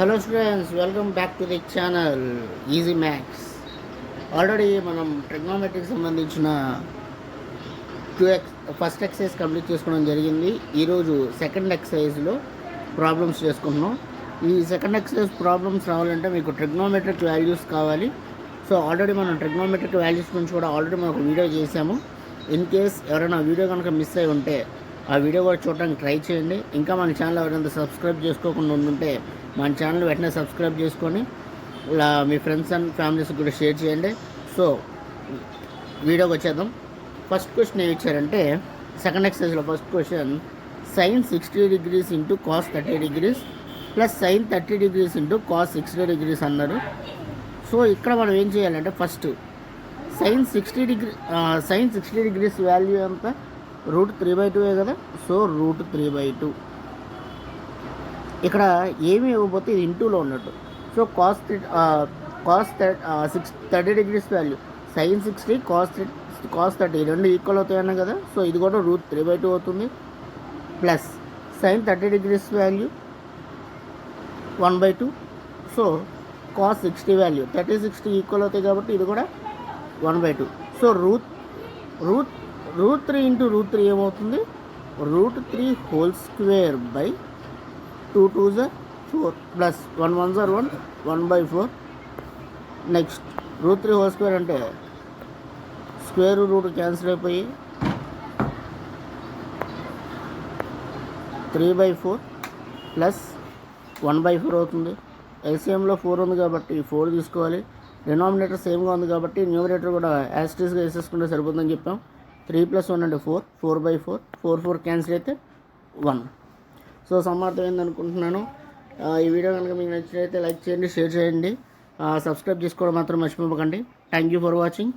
Hello students, welcome back to the channel easy maths. Already మనం ట్రిగ్నోమెట్రీకి సంబంధించిన first exercise complete చేసుకోవడం జరిగింది. ఈరోజు సెకండ్ ఎక్సర్సైజ్లో ప్రాబ్లమ్స్ చేసుకుంటున్నాం. ఈ సెకండ్ ఎక్సర్సైజ్ ప్రాబ్లమ్స్ రావాలంటే మీకు ట్రిగ్నోమెట్రిక్ వాల్యూస్ కావాలి. సో ఆల్రెడీ మనం ట్రిగ్నోమెట్రిక్ వాల్యూస్ గురించి కూడా ఆల్రెడీ మనం ఒక వీడియో చేసాము. ఇన్ కేస్ ఎవరైనా వీడియో కనుక మిస్ అయి ఉంటే ఆ వీడియో కూడా చూడడానికి ట్రై చేయండి. ఇంకా మన ఛానల్ ఎవరైనా సబ్స్క్రైబ్ చేసుకోకుండా ఉంటే మన ఛానల్ వెంటనే సబ్స్క్రైబ్ చేసుకొని ఇలా మీ ఫ్రెండ్స్ అండ్ ఫ్యామిలీస్కి కూడా షేర్ చేయండి. సో వీడియోకి వచ్చేద్దాం. ఫస్ట్ క్వశ్చన్ ఏమి ఇచ్చారంటే సెకండ్ ఎక్సర్సైజ్లో first question sin 60 degrees into cos 30 degrees plus sin 30 degrees into cos 60 degrees అన్నారు. సో ఇక్కడ మనం ఏం చేయాలంటే ఫస్ట్ sin 60 degrees వాల్యూ ఎంత √3/2 కదా. సో √3/2 ఇక్కడ ఏమి ఇవ్వకపోతే ఇది ఇంటూలో ఉన్నట్టు. So cos 30 degrees value sin 60 cos 30 రెండు ఈక్వల్ అవుతాయి అన్నా కదా. సో ఇది కూడా √3/2 అవుతుంది. Plus sin 30 degrees value 1/2. So cos 60 value 30-60 equal అవుతాయి కాబట్టి ఇది కూడా 1/2. సో √3 ఇంటూ √3 ఏమవుతుంది, √3 whole square by 2 2s are 4 plus 1 1s are 1 1/4. Next √3 whole square అంటే స్క్వేర్ రూట్ క్యాన్సిల్ అయిపోయి 3/4 ప్లస్ 1/4 అవుతుంది. ఎల్సిఎంలో 4 ఉంది కాబట్టి 4 తీసుకోవాలి. డినామినేటర్ సేమ్గా ఉంది కాబట్టి న్యూమరేటర్ కూడా యాస్టీస్గా వేసేసుకుంటే సరిపోతుందని చెప్పాం. 3 + 1 అంటే 4 4/4 4 క్యాన్సిల్ అయితే 1. సో సమార్థమైంది అనుకుంటున్నాను. ఈ వీడియో కనుక మీకు నచ్చినట్లయితే లైక్ చేయండి, షేర్ చేయండి, సబ్స్క్రైబ్ చేసుకోవడం మాత్రం మర్చిపోకండి. Thank you for watching.